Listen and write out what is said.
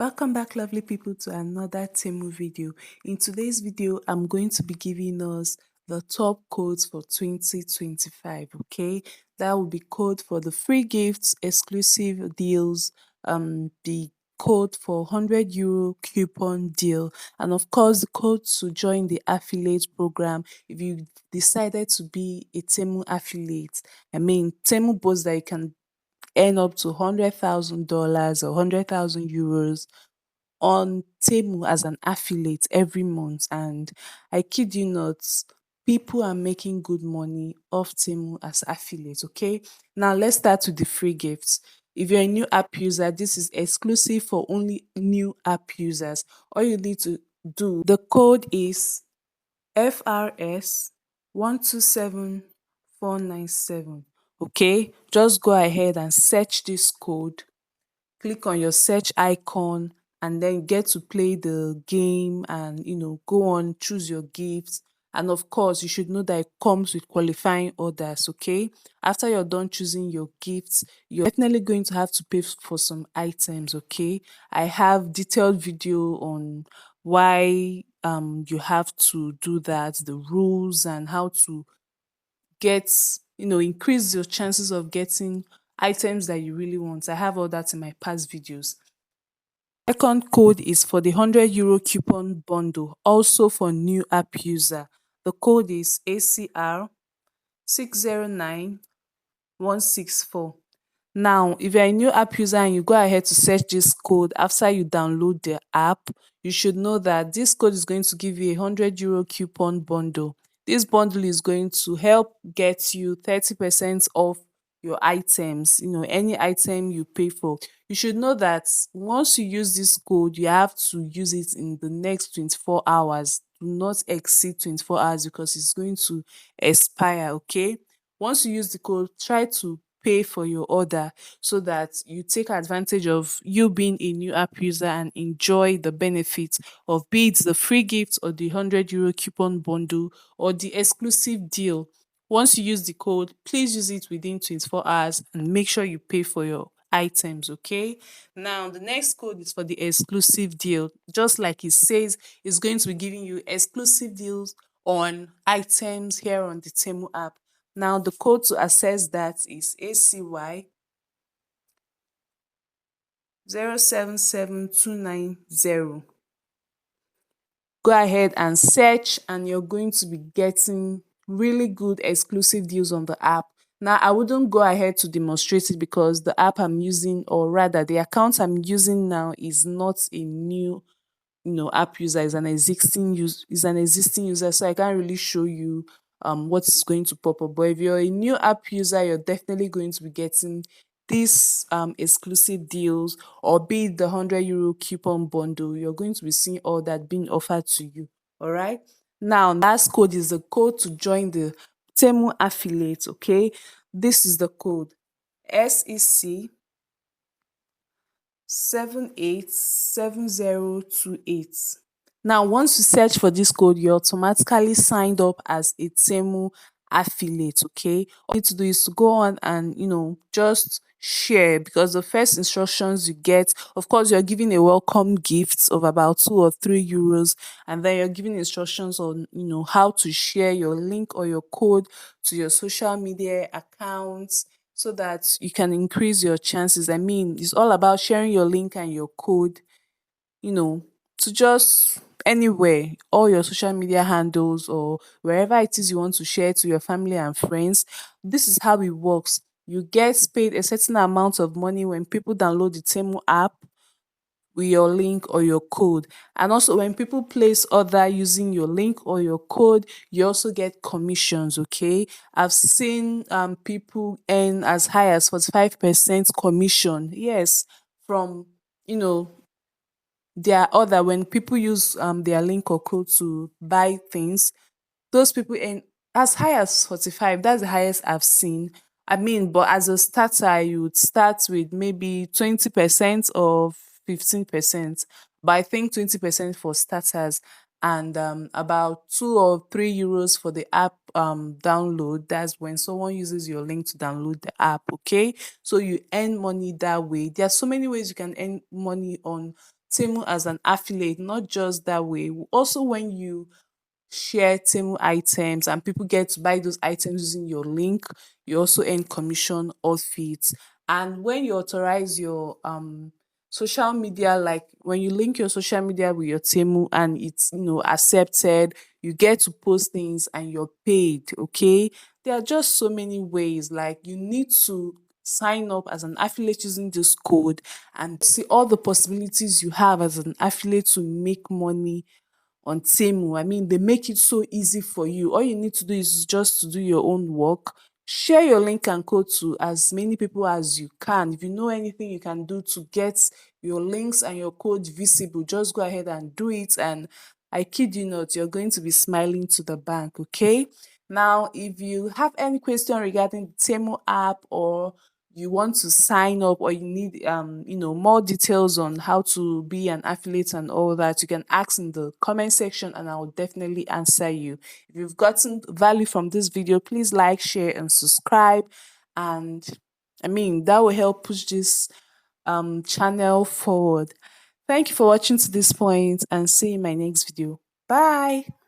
Welcome back, lovely people, to another Temu video. In today's video, I'm going to be giving us the top codes for 2025. Okay, that will be code for the free gifts, exclusive deals, the code for €100 coupon deal, and of course the code to join the affiliate program if you decided to be a Temu affiliate. Temu boasts that you can earn up to $100,000 or €100,000 on Temu as an affiliate every month. And I kid you not, people are making good money off Temu as affiliates. Okay, now let's start with the free gifts. If you're a new app user, this is exclusive for only new app users. All you need to do, the code is FRS 127497. Okay, just go ahead and search this code, click on your search icon, and then get to play the game and go on, choose your gifts. And of course, you should know that it comes with qualifying orders. Okay, after you're done choosing your gifts, you're definitely going to have to pay for some items. Okay, I have detailed video on why you have to do that, the rules, and how to get increase your chances of getting items that you really want. I have all that in my past videos. Second code is for the €100 coupon bundle, also for new app user. The code is ACR 609164. Now, if you're a new app user and you go ahead to search this code after you download the app, you should know that this code is going to give you a €100 coupon bundle. This bundle is going to help get you 30% off your items, any item you pay for. You should know that once you use this code, you have to use it in the next 24 hours. Do not exceed 24 hours because it's going to expire. Okay, once you use the code, try to pay for your order so that you take advantage of you being a new app user and enjoy the benefits of, be it the free gift or the €100 coupon bundle or the exclusive deal. Once you use the code, please use it within 24 hours and make sure you pay for your items. Okay, now the next code is for the exclusive deal. Just like it says, it's going to be giving you exclusive deals on items here on the Temu app. Now the code to access that is ACY 077290. Go ahead and search and you're going to be getting really good exclusive deals on the app. Now, I wouldn't go ahead to demonstrate it because the app I'm using, or rather the account I'm using now, is not a new app user, is an existing user, so I can't really show you what is going to pop up. But if you're a new app user, you're definitely going to be getting these exclusive deals, or be it the €100 coupon bundle. You're going to be seeing all that being offered to you. All right, now last code is the code to join the Temu affiliate. Okay, this is the code SEC 787028. Now, once you search for this code, you're automatically signed up as a Temu affiliate. Okay, all you need to do is to go on and just share, because the first instructions you get, of course, you're giving a welcome gift of about €2 or €3, and then you're giving instructions on how to share your link or your code to your social media accounts so that you can increase your chances. It's all about sharing your link and your code, you know, to just anywhere, all your social media handles or wherever it is you want to share to your family and friends. This is how it works. You get paid a certain amount of money when people download the Temu app with your link or your code. And also when people place order using your link or your code, you also get commissions. Okay, I've seen people earn as high as 45% commission, yes, from you know their order. When people use their link or code to buy things, those people earn as high as 45. That's the highest I've seen. But as a starter, you would start with maybe 20% or 15%. But I think 20% for starters, and about €2 or €3 for the app download. That's when someone uses your link to download the app. Okay, so you earn money that way. There are so many ways you can earn money on Temu as an affiliate, not just that way. Also, when you share Temu items and people get to buy those items using your link, you also earn commission off it. And when you authorize your social media, like when you link your social media with your Temu and it's accepted, you get to post things and you're paid. Okay, there are just so many ways. Like, you need to sign up as an affiliate using this code and see all the possibilities you have as an affiliate to make money on Temu. I mean, they make it so easy for you. All you need to do is just to do your own work. Share your link and code to as many people as you can. If you know anything you can do to get your links and your code visible, just go ahead and do it. And I kid you not, you're going to be smiling to the bank, okay? Now, if you have any question regarding the Temu app, or you want to sign up, or you need more details on how to be an affiliate and all that, you can ask in the comment section and I will definitely answer you. If you've gotten value from this video, please like, share and subscribe. And I mean, that will help push this channel forward. Thank you for watching to this point, and see you in my next video. Bye.